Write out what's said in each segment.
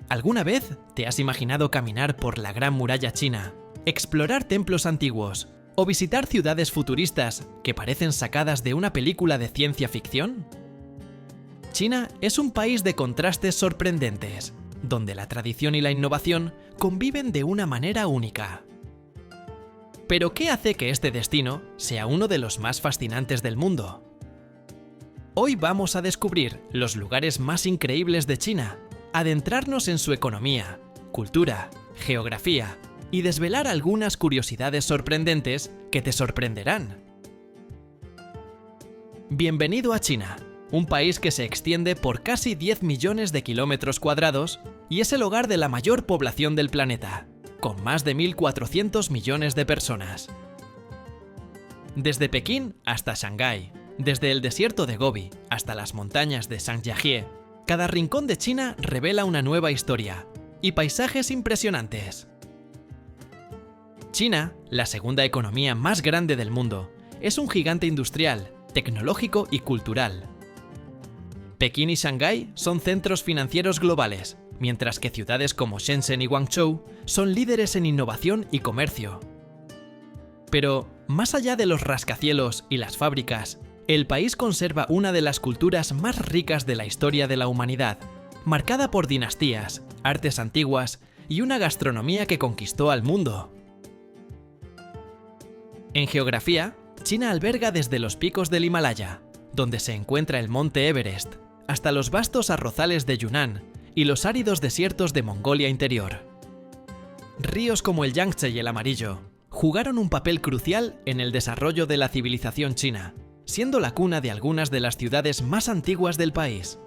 ¿Alguna vez te has imaginado caminar por la Gran Muralla China, explorar templos antiguos o visitar ciudades futuristas que parecen sacadas de una película de ciencia ficción? China es un país de contrastes sorprendentes, donde la tradición y la innovación conviven de una manera única. ¿Pero qué hace que este destino sea uno de los más fascinantes del mundo? Hoy vamos a descubrir los lugares más increíbles de China, adentrarnos en su economía, cultura, geografía y desvelar algunas curiosidades sorprendentes que te sorprenderán. Bienvenido a China, un país que se extiende por casi 10 millones de kilómetros cuadrados y es el hogar de la mayor población del planeta, con más de 1.400 millones de personas. Desde Pekín hasta Shanghái, desde el desierto de Gobi hasta las montañas de Zhangjiajie, cada rincón de China revela una nueva historia y paisajes impresionantes. China, la segunda economía más grande del mundo, es un gigante industrial, tecnológico y cultural. Pekín y Shanghái son centros financieros globales, mientras que ciudades como Shenzhen y Guangzhou son líderes en innovación y comercio. Pero, más allá de los rascacielos y las fábricas, el país conserva una de las culturas más ricas de la historia de la humanidad, marcada por dinastías, artes antiguas y una gastronomía que conquistó al mundo. En geografía, China alberga desde los picos del Himalaya, donde se encuentra el monte Everest, hasta los vastos arrozales de Yunnan y los áridos desiertos de Mongolia Interior. Ríos como el Yangtze y el Amarillo jugaron un papel crucial en el desarrollo de la civilización china, siendo la cuna de algunas de las ciudades más antiguas del país.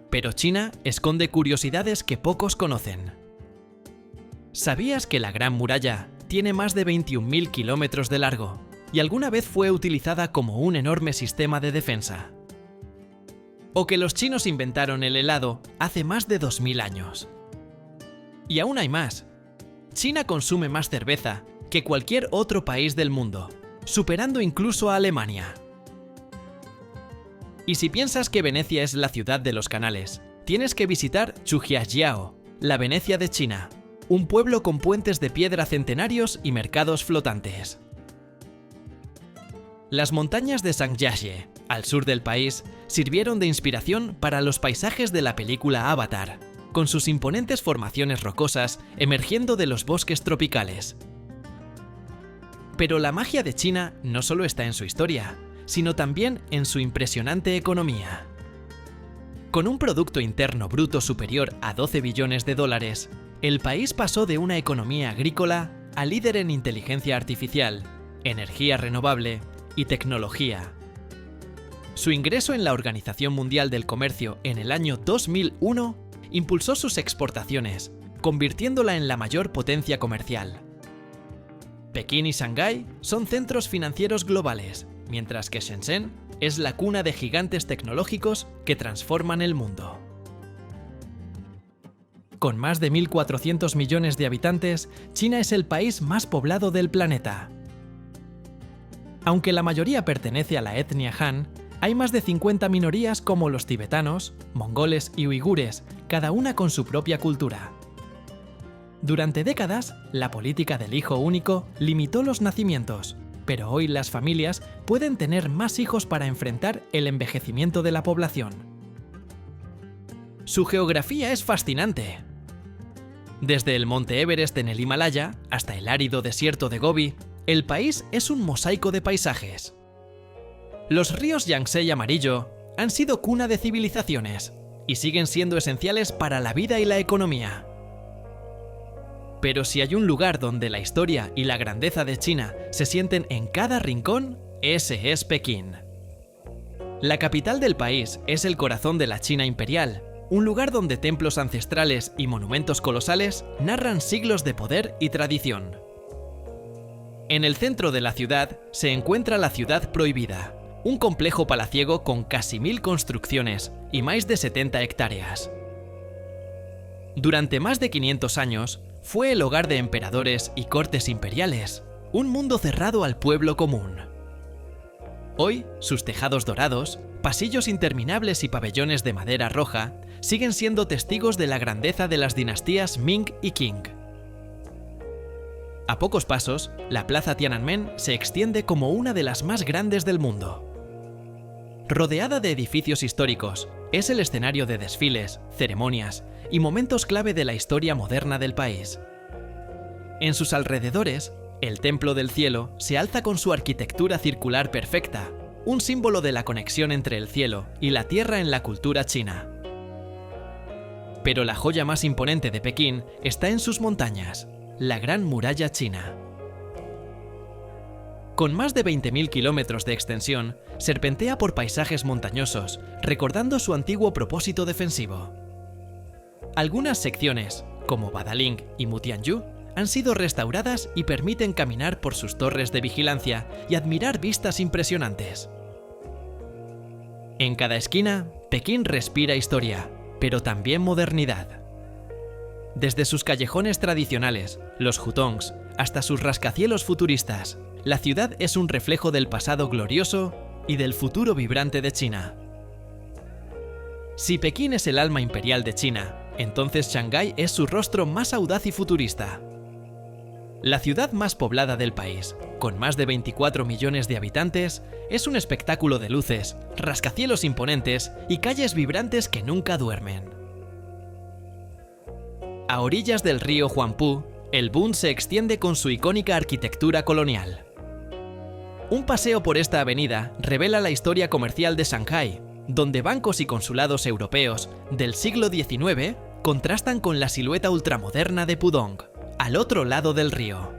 Pero China esconde curiosidades que pocos conocen. ¿Sabías que la Gran Muralla tiene más de 21.000 kilómetros de largo y alguna vez fue utilizada como un enorme sistema de defensa? ¿O que los chinos inventaron el helado hace más de 2000 años? Y aún hay más. China consume más cerveza que cualquier otro país del mundo, superando incluso a Alemania. Y si piensas que Venecia es la ciudad de los canales, tienes que visitar Zhujiajiao, la Venecia de China, un pueblo con puentes de piedra centenarios y mercados flotantes. Las montañas de Zhangjiajie, al sur del país, sirvieron de inspiración para los paisajes de la película Avatar, con sus imponentes formaciones rocosas emergiendo de los bosques tropicales. Pero la magia de China no solo está en su historia, sino también en su impresionante economía. Con un Producto Interno Bruto superior a 12 billones de dólares, el país pasó de una economía agrícola a líder en inteligencia artificial, energía renovable y tecnología. Su ingreso en la Organización Mundial del Comercio en el año 2001 impulsó sus exportaciones, convirtiéndola en la mayor potencia comercial. Pekín y Shanghái son centros financieros globales, mientras que Shenzhen es la cuna de gigantes tecnológicos que transforman el mundo. Con más de 1.400 millones de habitantes, China es el país más poblado del planeta. Aunque la mayoría pertenece a la etnia Han, hay más de 50 minorías como los tibetanos, mongoles y uigures, cada una con su propia cultura. Durante décadas, la política del hijo único limitó los nacimientos, pero hoy las familias pueden tener más hijos para enfrentar el envejecimiento de la población. Su geografía es fascinante. Desde el monte Everest en el Himalaya hasta el árido desierto de Gobi, el país es un mosaico de paisajes. Los ríos Yangtze y Amarillo han sido cuna de civilizaciones y siguen siendo esenciales para la vida y la economía. Pero si hay un lugar donde la historia y la grandeza de China se sienten en cada rincón, ese es Pekín. La capital del país es el corazón de la China imperial, un lugar donde templos ancestrales y monumentos colosales narran siglos de poder y tradición. En el centro de la ciudad se encuentra la Ciudad Prohibida, un complejo palaciego con casi 1000 construcciones y más de 70 hectáreas. Durante más de 500 años, fue el hogar de emperadores y cortes imperiales, un mundo cerrado al pueblo común. Hoy, sus tejados dorados, pasillos interminables y pabellones de madera roja siguen siendo testigos de la grandeza de las dinastías Ming y Qing. A pocos pasos, la plaza Tiananmen se extiende como una de las más grandes del mundo. Rodeada de edificios históricos, es el escenario de desfiles, ceremonias y momentos clave de la historia moderna del país. En sus alrededores, el Templo del Cielo se alza con su arquitectura circular perfecta, un símbolo de la conexión entre el cielo y la tierra en la cultura china. Pero la joya más imponente de Pekín está en sus montañas, la Gran Muralla China. Con más de 20.000 kilómetros de extensión, serpentea por paisajes montañosos, recordando su antiguo propósito defensivo. Algunas secciones, como Badaling y Mutianyu, han sido restauradas y permiten caminar por sus torres de vigilancia y admirar vistas impresionantes. En cada esquina, Pekín respira historia, pero también modernidad. Desde sus callejones tradicionales, los hutongs, hasta sus rascacielos futuristas, la ciudad es un reflejo del pasado glorioso y del futuro vibrante de China. Si Pekín es el alma imperial de China, entonces Shanghái es su rostro más audaz y futurista. La ciudad más poblada del país, con más de 24 millones de habitantes, es un espectáculo de luces, rascacielos imponentes y calles vibrantes que nunca duermen. A orillas del río Huangpu, el Bund se extiende con su icónica arquitectura colonial. Un paseo por esta avenida revela la historia comercial de Shanghái, donde bancos y consulados europeos del siglo XIX contrastan con la silueta ultramoderna de Pudong, al otro lado del río.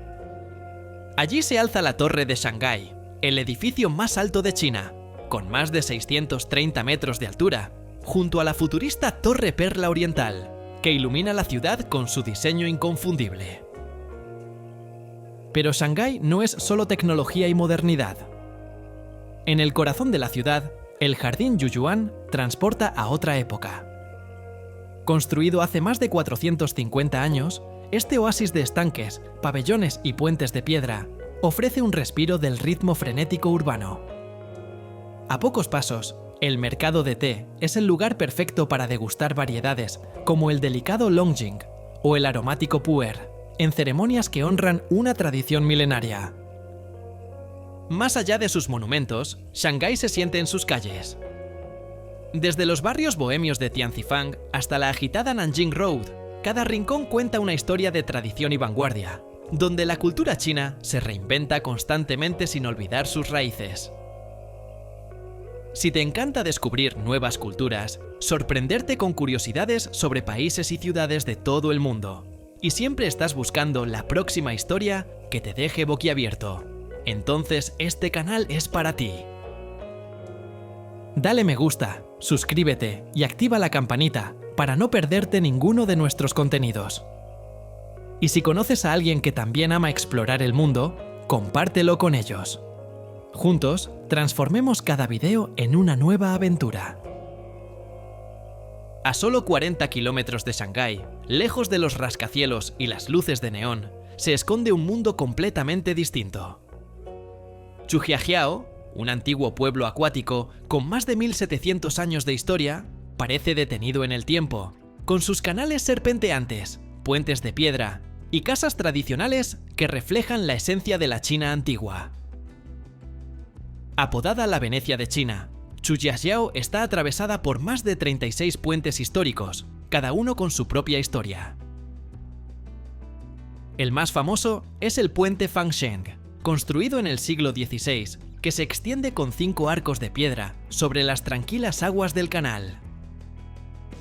Allí se alza la Torre de Shanghái, el edificio más alto de China, con más de 630 metros de altura, junto a la futurista Torre Perla Oriental, que ilumina la ciudad con su diseño inconfundible. Pero Shanghái no es solo tecnología y modernidad. En el corazón de la ciudad, el Jardín Yuyuan transporta a otra época. Construido hace más de 450 años, este oasis de estanques, pabellones y puentes de piedra ofrece un respiro del ritmo frenético urbano. A pocos pasos, el mercado de té es el lugar perfecto para degustar variedades como el delicado Longjing o el aromático Pu'er, en ceremonias que honran una tradición milenaria. Más allá de sus monumentos, Shanghái se siente en sus calles. Desde los barrios bohemios de Tianzifang hasta la agitada Nanjing Road, cada rincón cuenta una historia de tradición y vanguardia, donde la cultura china se reinventa constantemente sin olvidar sus raíces. Si te encanta descubrir nuevas culturas, sorprenderte con curiosidades sobre países y ciudades de todo el mundo, y siempre estás buscando la próxima historia que te deje boquiabierto, entonces este canal es para ti. Dale me gusta, suscríbete y activa la campanita para no perderte ninguno de nuestros contenidos. Y si conoces a alguien que también ama explorar el mundo, compártelo con ellos. Juntos, transformemos cada video en una nueva aventura. A solo 40 kilómetros de Shanghái, lejos de los rascacielos y las luces de neón, se esconde un mundo completamente distinto. Zhujiajiao, un antiguo pueblo acuático con más de 1700 años de historia, parece detenido en el tiempo, con sus canales serpenteantes, puentes de piedra y casas tradicionales que reflejan la esencia de la China antigua. Apodada la Venecia de China, Zhujiajiao está atravesada por más de 36 puentes históricos, cada uno con su propia historia. El más famoso es el puente Fangsheng, construido en el siglo XVI, que se extiende con 5 arcos de piedra sobre las tranquilas aguas del canal.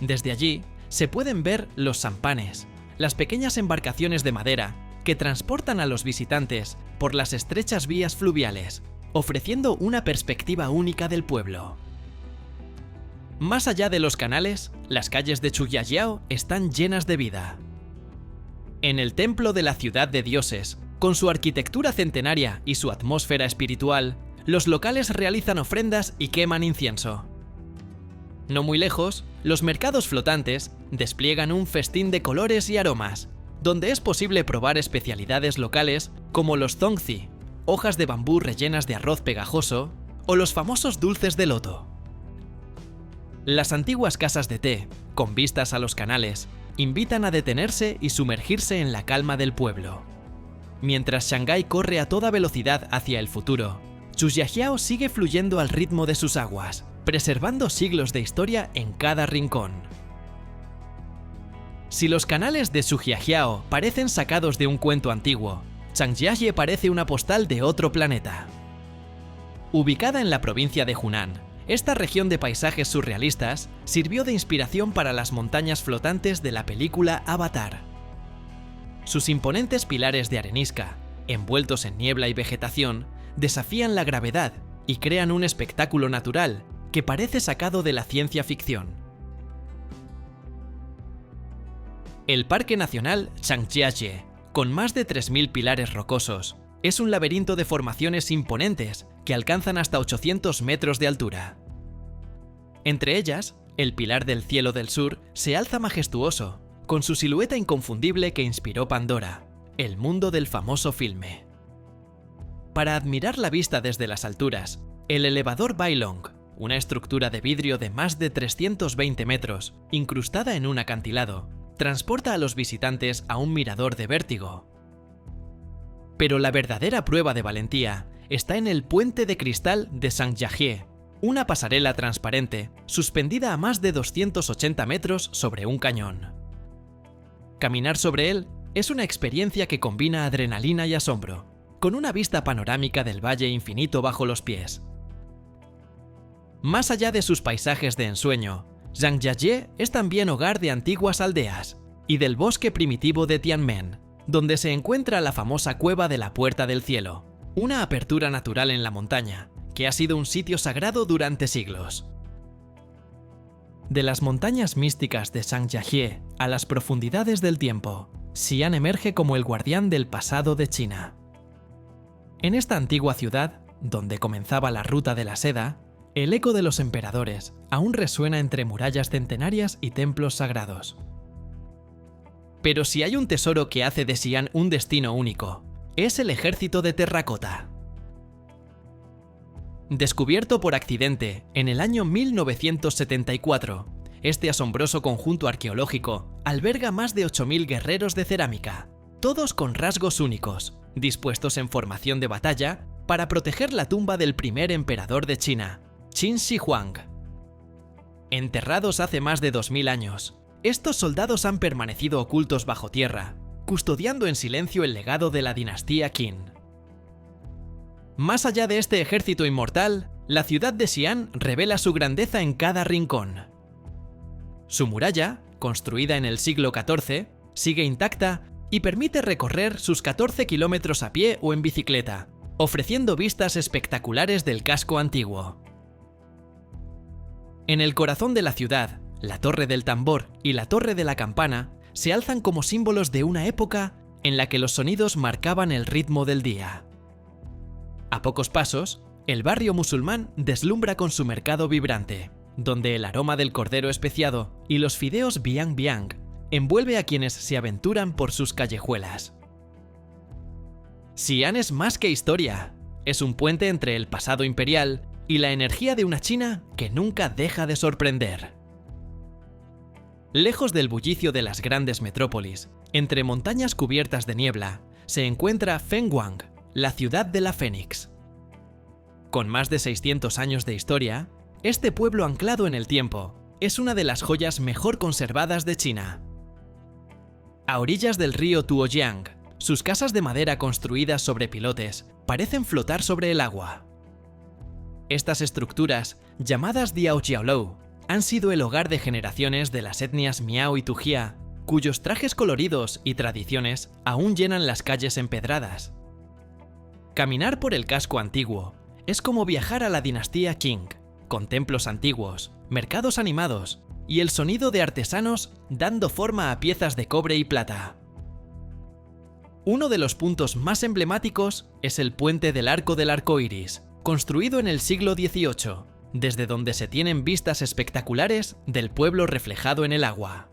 Desde allí se pueden ver los sampanes, las pequeñas embarcaciones de madera que transportan a los visitantes por las estrechas vías fluviales, ofreciendo una perspectiva única del pueblo. Más allá de los canales, las calles de Zhujiajiao están llenas de vida. En el templo de la ciudad de dioses, con su arquitectura centenaria y su atmósfera espiritual, los locales realizan ofrendas y queman incienso. No muy lejos, los mercados flotantes despliegan un festín de colores y aromas, donde es posible probar especialidades locales como los zongzi, hojas de bambú rellenas de arroz pegajoso, o los famosos dulces de loto. Las antiguas casas de té, con vistas a los canales, invitan a detenerse y sumergirse en la calma del pueblo. Mientras Shanghái corre a toda velocidad hacia el futuro, Zhujiajiao sigue fluyendo al ritmo de sus aguas, preservando siglos de historia en cada rincón. Si los canales de Zhujiajiao parecen sacados de un cuento antiguo, Changjiajie parece una postal de otro planeta. Ubicada en la provincia de Hunan, esta región de paisajes surrealistas sirvió de inspiración para las montañas flotantes de la película Avatar. Sus imponentes pilares de arenisca, envueltos en niebla y vegetación, desafían la gravedad y crean un espectáculo natural que parece sacado de la ciencia ficción. El Parque Nacional Changjiajie, con más de 3.000 pilares rocosos, es un laberinto de formaciones imponentes que alcanzan hasta 800 metros de altura. Entre ellas, el Pilar del Cielo del Sur se alza majestuoso, con su silueta inconfundible que inspiró Pandora, el mundo del famoso filme. Para admirar la vista desde las alturas, el elevador Bailong, una estructura de vidrio de más de 320 metros, incrustada en un acantilado, transporta a los visitantes a un mirador de vértigo. Pero la verdadera prueba de valentía está en el puente de cristal de Zhangjiajie, una pasarela transparente suspendida a más de 280 metros sobre un cañón. Caminar sobre él es una experiencia que combina adrenalina y asombro, con una vista panorámica del valle infinito bajo los pies. Más allá de sus paisajes de ensueño, Zhangjiajie es también hogar de antiguas aldeas y del bosque primitivo de Tianmen, donde se encuentra la famosa cueva de la Puerta del Cielo, una apertura natural en la montaña, que ha sido un sitio sagrado durante siglos. De las montañas místicas de Zhangjiajie a las profundidades del tiempo, Xi'an emerge como el guardián del pasado de China. En esta antigua ciudad, donde comenzaba la ruta de la seda, el eco de los emperadores aún resuena entre murallas centenarias y templos sagrados. Pero si hay un tesoro que hace de Xi'an un destino único, es el ejército de terracota. Descubierto por accidente en el año 1974, este asombroso conjunto arqueológico alberga más de 8.000 guerreros de cerámica, todos con rasgos únicos, dispuestos en formación de batalla para proteger la tumba del primer emperador de China, Qin Shi Huang. Enterrados hace más de 2000 años, estos soldados han permanecido ocultos bajo tierra, custodiando en silencio el legado de la dinastía Qin. Más allá de este ejército inmortal, la ciudad de Xi'an revela su grandeza en cada rincón. Su muralla, construida en el siglo XIV, sigue intacta y permite recorrer sus 14 kilómetros a pie o en bicicleta, ofreciendo vistas espectaculares del casco antiguo. En el corazón de la ciudad, la Torre del Tambor y la Torre de la Campana se alzan como símbolos de una época en la que los sonidos marcaban el ritmo del día. A pocos pasos, el barrio musulmán deslumbra con su mercado vibrante, donde el aroma del cordero especiado y los fideos biang biang envuelve a quienes se aventuran por sus callejuelas. Xi'an es más que historia, es un puente entre el pasado imperial y la energía de una China que nunca deja de sorprender. Lejos del bullicio de las grandes metrópolis, entre montañas cubiertas de niebla, se encuentra Fengguang, la ciudad de la Fénix. Con más de 600 años de historia, este pueblo anclado en el tiempo es una de las joyas mejor conservadas de China. A orillas del río Tuojiang, sus casas de madera construidas sobre pilotes parecen flotar sobre el agua. Estas estructuras, llamadas Diaojiaolou, han sido el hogar de generaciones de las etnias Miao y Tujia, cuyos trajes coloridos y tradiciones aún llenan las calles empedradas. Caminar por el casco antiguo es como viajar a la dinastía Qing, con templos antiguos, mercados animados y el sonido de artesanos dando forma a piezas de cobre y plata. Uno de los puntos más emblemáticos es el puente del Arco del Arco Iris, construido en el siglo XVIII, desde donde se tienen vistas espectaculares del pueblo reflejado en el agua.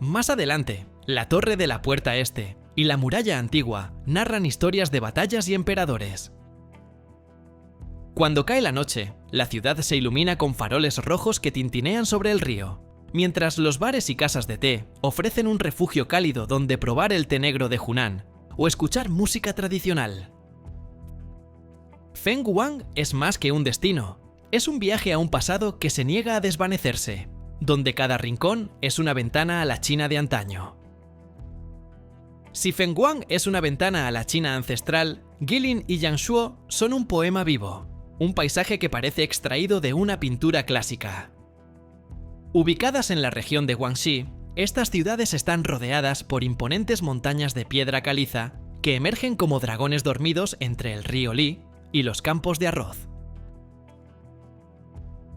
Más adelante, la Torre de la Puerta Este y la Muralla Antigua narran historias de batallas y emperadores. Cuando cae la noche, la ciudad se ilumina con faroles rojos que tintinean sobre el río, mientras los bares y casas de té ofrecen un refugio cálido donde probar el té negro de Hunan o escuchar música tradicional. Feng Huang es más que un destino, es un viaje a un pasado que se niega a desvanecerse, donde cada rincón es una ventana a la China de antaño. Si Feng Huang es una ventana a la China ancestral, Guilin y Yangshuo son un poema vivo, un paisaje que parece extraído de una pintura clásica. Ubicadas en la región de Guangxi, estas ciudades están rodeadas por imponentes montañas de piedra caliza que emergen como dragones dormidos entre el río Li y los campos de arroz.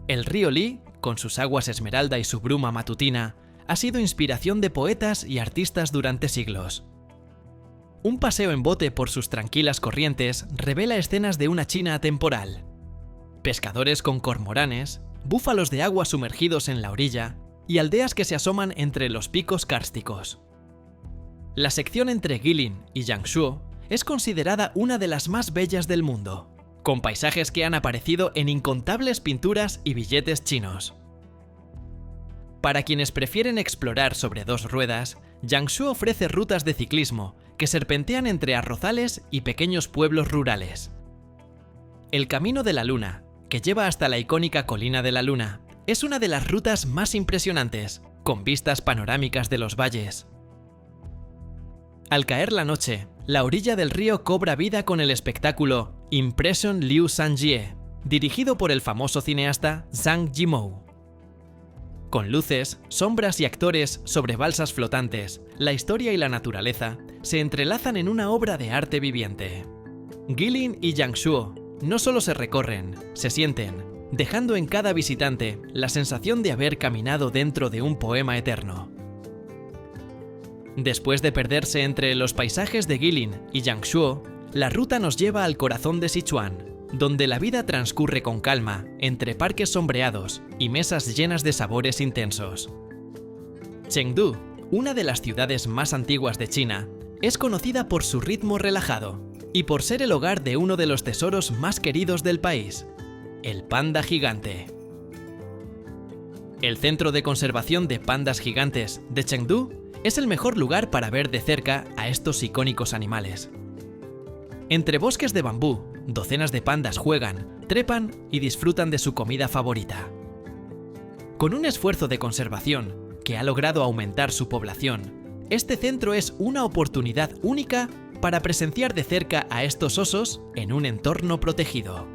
El río Li, con sus aguas esmeralda y su bruma matutina, ha sido inspiración de poetas y artistas durante siglos. Un paseo en bote por sus tranquilas corrientes revela escenas de una China atemporal. Pescadores con cormoranes, búfalos de agua sumergidos en la orilla y aldeas que se asoman entre los picos kársticos. La sección entre Guilin y Yangshuo es considerada una de las más bellas del mundo, con paisajes que han aparecido en incontables pinturas y billetes chinos. Para quienes prefieren explorar sobre dos ruedas, Yangshuo ofrece rutas de ciclismo que serpentean entre arrozales y pequeños pueblos rurales. El Camino de la Luna, que lleva hasta la icónica Colina de la Luna, es una de las rutas más impresionantes, con vistas panorámicas de los valles. Al caer la noche, la orilla del río cobra vida con el espectáculo Impression Liu Sanjie, dirigido por el famoso cineasta Zhang Yimou. Con luces, sombras y actores sobre balsas flotantes, la historia y la naturaleza se entrelazan en una obra de arte viviente. Guilin y Yangshuo no solo se recorren, se sienten, dejando en cada visitante la sensación de haber caminado dentro de un poema eterno. Después de perderse entre los paisajes de Guilin y Yangshuo, la ruta nos lleva al corazón de Sichuan, donde la vida transcurre con calma entre parques sombreados y mesas llenas de sabores intensos. Chengdu, una de las ciudades más antiguas de China, es conocida por su ritmo relajado y por ser el hogar de uno de los tesoros más queridos del país, el panda gigante. El Centro de Conservación de Pandas Gigantes de Chengdu es el mejor lugar para ver de cerca a estos icónicos animales. Entre bosques de bambú, docenas de pandas juegan, trepan y disfrutan de su comida favorita. Con un esfuerzo de conservación que ha logrado aumentar su población, este centro es una oportunidad única para presenciar de cerca a estos osos en un entorno protegido.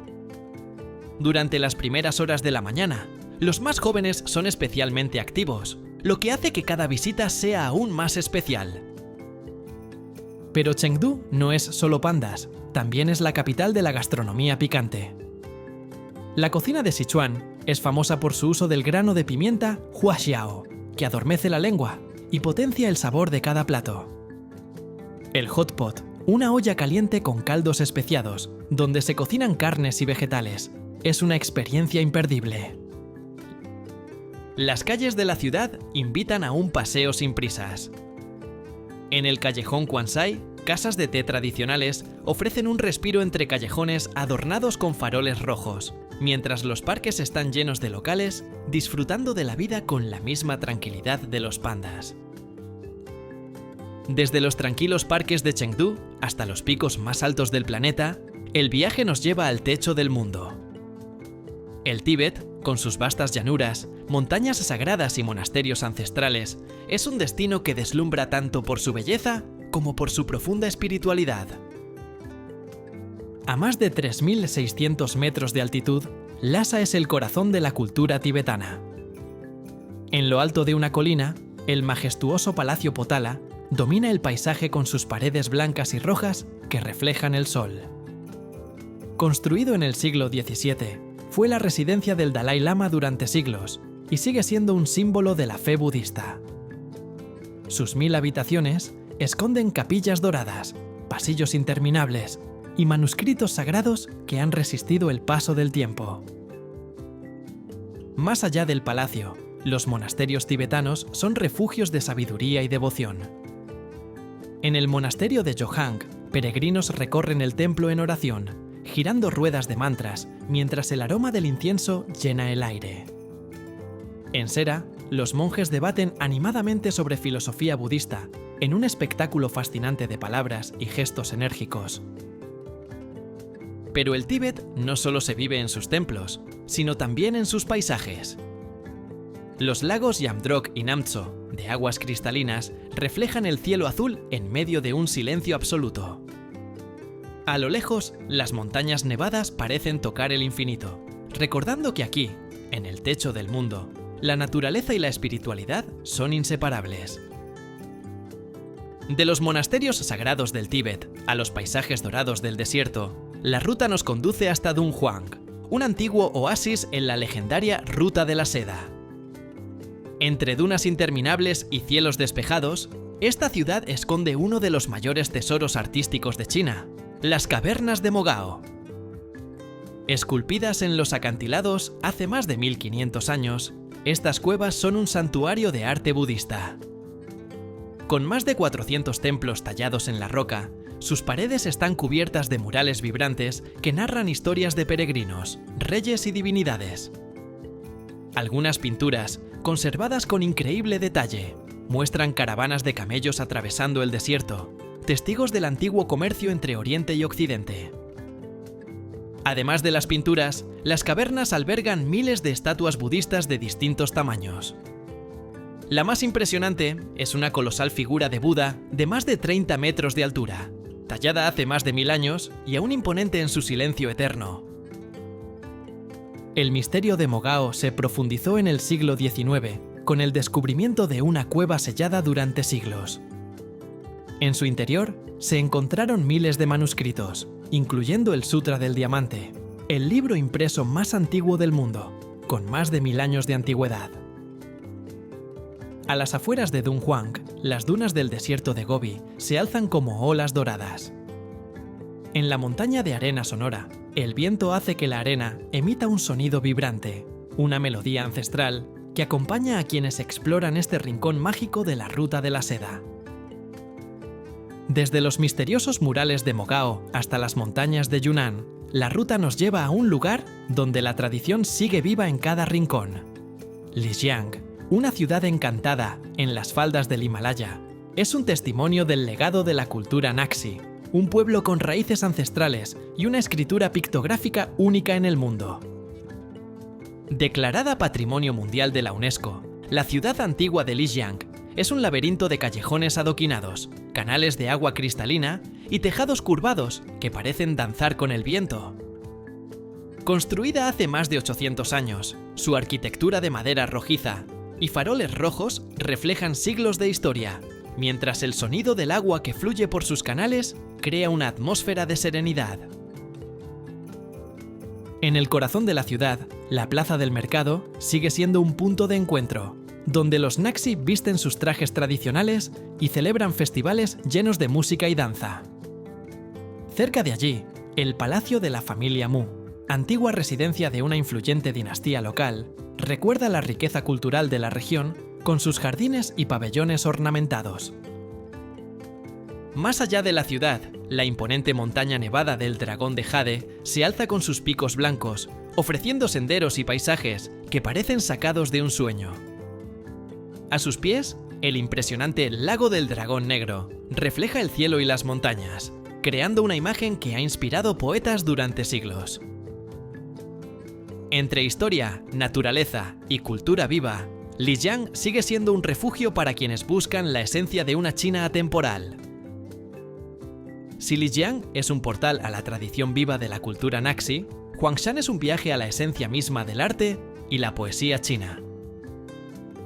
Durante las primeras horas de la mañana, los más jóvenes son especialmente activos, lo que hace que cada visita sea aún más especial. Pero Chengdu no es solo pandas, también es la capital de la gastronomía picante. La cocina de Sichuan es famosa por su uso del grano de pimienta huaxiao, que adormece la lengua y potencia el sabor de cada plato. El hot pot, una olla caliente con caldos especiados, donde se cocinan carnes y vegetales, es una experiencia imperdible. Las calles de la ciudad invitan a un paseo sin prisas. En el callejón Kwansai, casas de té tradicionales ofrecen un respiro entre callejones adornados con faroles rojos, mientras los parques están llenos de locales disfrutando de la vida con la misma tranquilidad de los pandas. Desde los tranquilos parques de Chengdu hasta los picos más altos del planeta, el viaje nos lleva al techo del mundo. El Tíbet, con sus vastas llanuras, montañas sagradas y monasterios ancestrales, es un destino que deslumbra tanto por su belleza como por su profunda espiritualidad. A más de 3.600 metros de altitud, Lhasa es el corazón de la cultura tibetana. En lo alto de una colina, el majestuoso Palacio Potala domina el paisaje con sus paredes blancas y rojas que reflejan el sol. Construido en el siglo XVII, fue la residencia del Dalai Lama durante siglos y sigue siendo un símbolo de la fe budista. Sus 1000 habitaciones esconden capillas doradas, pasillos interminables y manuscritos sagrados que han resistido el paso del tiempo. Más allá del palacio, los monasterios tibetanos son refugios de sabiduría y devoción. En el monasterio de Johang, peregrinos recorren el templo en oración, girando ruedas de mantras mientras el aroma del incienso llena el aire. En Sera, los monjes debaten animadamente sobre filosofía budista, en un espectáculo fascinante de palabras y gestos enérgicos. Pero el Tíbet no solo se vive en sus templos, sino también en sus paisajes. Los lagos Yamdrok y Namtso, de aguas cristalinas, reflejan el cielo azul en medio de un silencio absoluto. A lo lejos, las montañas nevadas parecen tocar el infinito, recordando que aquí, en el techo del mundo, la naturaleza y la espiritualidad son inseparables. De los monasterios sagrados del Tíbet a los paisajes dorados del desierto, la ruta nos conduce hasta Dunhuang, un antiguo oasis en la legendaria Ruta de la Seda. Entre dunas interminables y cielos despejados, esta ciudad esconde uno de los mayores tesoros artísticos de China, las cavernas de Mogao. Esculpidas en los acantilados hace más de 1500 años, estas cuevas son un santuario de arte budista. Con más de 400 templos tallados en la roca, sus paredes están cubiertas de murales vibrantes que narran historias de peregrinos, reyes y divinidades. Algunas pinturas, conservadas con increíble detalle, muestran caravanas de camellos atravesando el desierto, testigos del antiguo comercio entre Oriente y Occidente. Además de las pinturas, las cavernas albergan miles de estatuas budistas de distintos tamaños. La más impresionante es una colosal figura de Buda de más de 30 metros de altura, tallada hace más de 1000 años y aún imponente en su silencio eterno. El misterio de Mogao se profundizó en el siglo XIX, con el descubrimiento de una cueva sellada durante siglos. En su interior se encontraron miles de manuscritos, incluyendo el Sutra del Diamante, el libro impreso más antiguo del mundo, con más de 1000 años de antigüedad. A las afueras de Dunhuang, las dunas del desierto de Gobi se alzan como olas doradas. En la montaña de arena sonora, el viento hace que la arena emita un sonido vibrante, una melodía ancestral que acompaña a quienes exploran este rincón mágico de la Ruta de la Seda. Desde los misteriosos murales de Mogao hasta las montañas de Yunnan, la ruta nos lleva a un lugar donde la tradición sigue viva en cada rincón. Lijiang, una ciudad encantada en las faldas del Himalaya, es un testimonio del legado de la cultura Naxi, un pueblo con raíces ancestrales y una escritura pictográfica única en el mundo. Declarada Patrimonio Mundial de la UNESCO, la ciudad antigua de Lijiang es un laberinto de callejones adoquinados, canales de agua cristalina y tejados curvados que parecen danzar con el viento. Construida hace más de 800 años, su arquitectura de madera rojiza y faroles rojos reflejan siglos de historia, mientras el sonido del agua que fluye por sus canales crea una atmósfera de serenidad. En el corazón de la ciudad, la plaza del mercado sigue siendo un punto de encuentro, donde los Naxi visten sus trajes tradicionales y celebran festivales llenos de música y danza. Cerca de allí, el Palacio de la Familia Mu, antigua residencia de una influyente dinastía local, recuerda la riqueza cultural de la región con sus jardines y pabellones ornamentados. Más allá de la ciudad, la imponente montaña nevada del Dragón de Jade se alza con sus picos blancos, ofreciendo senderos y paisajes que parecen sacados de un sueño. A sus pies, el impresionante Lago del Dragón Negro refleja el cielo y las montañas, creando una imagen que ha inspirado poetas durante siglos. Entre historia, naturaleza y cultura viva, Lijiang sigue siendo un refugio para quienes buscan la esencia de una China atemporal. Si Lijiang es un portal a la tradición viva de la cultura Naxi, Huangshan es un viaje a la esencia misma del arte y la poesía china.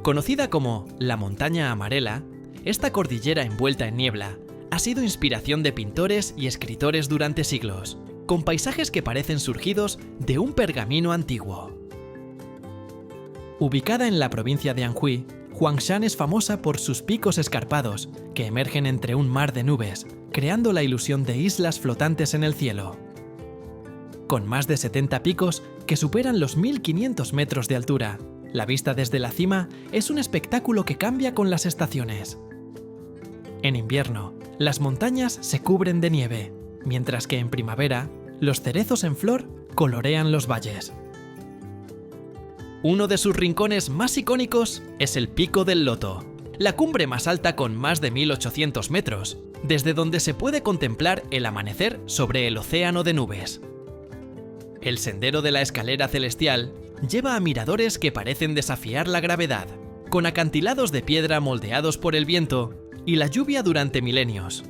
Conocida como la Montaña Amarela, esta cordillera envuelta en niebla ha sido inspiración de pintores y escritores durante siglos, con paisajes que parecen surgidos de un pergamino antiguo. Ubicada en la provincia de Anhui, Huangshan es famosa por sus picos escarpados que emergen entre un mar de nubes, creando la ilusión de islas flotantes en el cielo. Con más de 70 picos que superan los 1500 metros de altura, la vista desde la cima es un espectáculo que cambia con las estaciones. En invierno, las montañas se cubren de nieve, mientras que en primavera, los cerezos en flor colorean los valles. Uno de sus rincones más icónicos es el Pico del Loto, la cumbre más alta con más de 1800 metros, desde donde se puede contemplar el amanecer sobre el océano de nubes. El sendero de la escalera celestial lleva a miradores que parecen desafiar la gravedad, con acantilados de piedra moldeados por el viento y la lluvia durante milenios.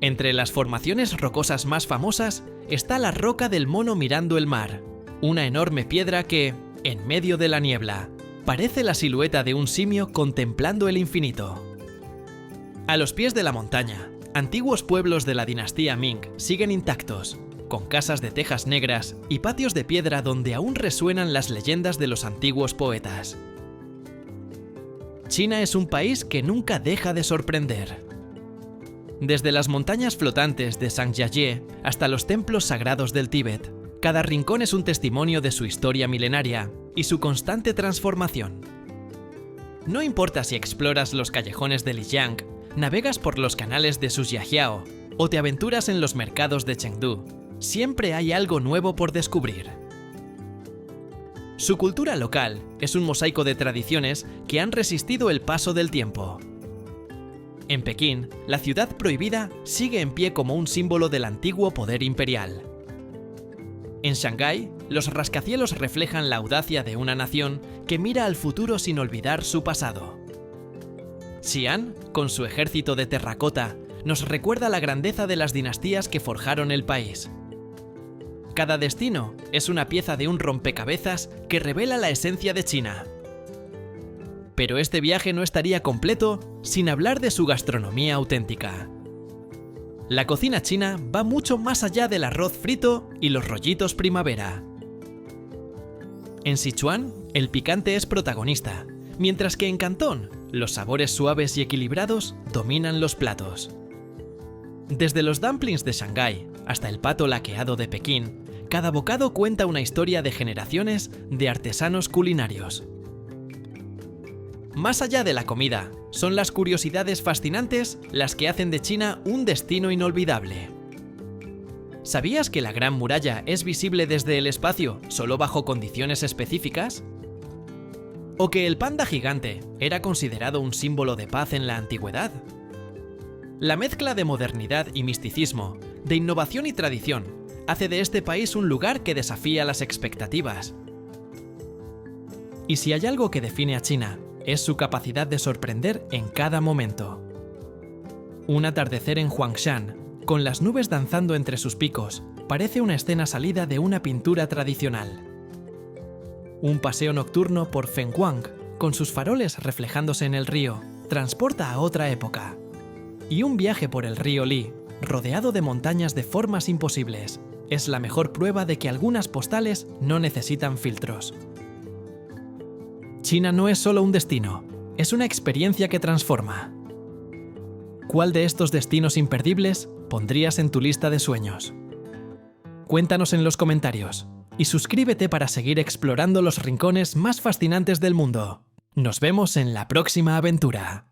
Entre las formaciones rocosas más famosas está la Roca del Mono mirando el mar, una enorme piedra que, en medio de la niebla, parece la silueta de un simio contemplando el infinito. A los pies de la montaña, antiguos pueblos de la dinastía Ming siguen intactos, con casas de tejas negras y patios de piedra donde aún resuenan las leyendas de los antiguos poetas. China es un país que nunca deja de sorprender. Desde las montañas flotantes de Zhangjiajie hasta los templos sagrados del Tíbet, cada rincón es un testimonio de su historia milenaria y su constante transformación. No importa si exploras los callejones de Lijiang, navegas por los canales de Sujiajiao o te aventuras en los mercados de Chengdu, siempre hay algo nuevo por descubrir. Su cultura local es un mosaico de tradiciones que han resistido el paso del tiempo. En Pekín, la ciudad prohibida sigue en pie como un símbolo del antiguo poder imperial. En Shanghái, los rascacielos reflejan la audacia de una nación que mira al futuro sin olvidar su pasado. Xi'an, con su ejército de terracota, nos recuerda la grandeza de las dinastías que forjaron el país. Cada destino es una pieza de un rompecabezas que revela la esencia de China. Pero este viaje no estaría completo sin hablar de su gastronomía auténtica. La cocina china va mucho más allá del arroz frito y los rollitos primavera. En Sichuan, el picante es protagonista, mientras que en Cantón, los sabores suaves y equilibrados dominan los platos. Desde los dumplings de Shanghái hasta el pato laqueado de Pekín, cada bocado cuenta una historia de generaciones de artesanos culinarios. Más allá de la comida, son las curiosidades fascinantes las que hacen de China un destino inolvidable. ¿Sabías que la Gran Muralla es visible desde el espacio solo bajo condiciones específicas? ¿O que el panda gigante era considerado un símbolo de paz en la antigüedad? La mezcla de modernidad y misticismo, de innovación y tradición, hace de este país un lugar que desafía las expectativas. Y si hay algo que define a China, es su capacidad de sorprender en cada momento. Un atardecer en Huangshan, con las nubes danzando entre sus picos, parece una escena salida de una pintura tradicional. Un paseo nocturno por Fenghuang, con sus faroles reflejándose en el río, transporta a otra época. Y un viaje por el río Li, rodeado de montañas de formas imposibles, es la mejor prueba de que algunas postales no necesitan filtros. China no es solo un destino, es una experiencia que transforma. ¿Cuál de estos destinos imperdibles pondrías en tu lista de sueños? Cuéntanos en los comentarios y suscríbete para seguir explorando los rincones más fascinantes del mundo. Nos vemos en la próxima aventura.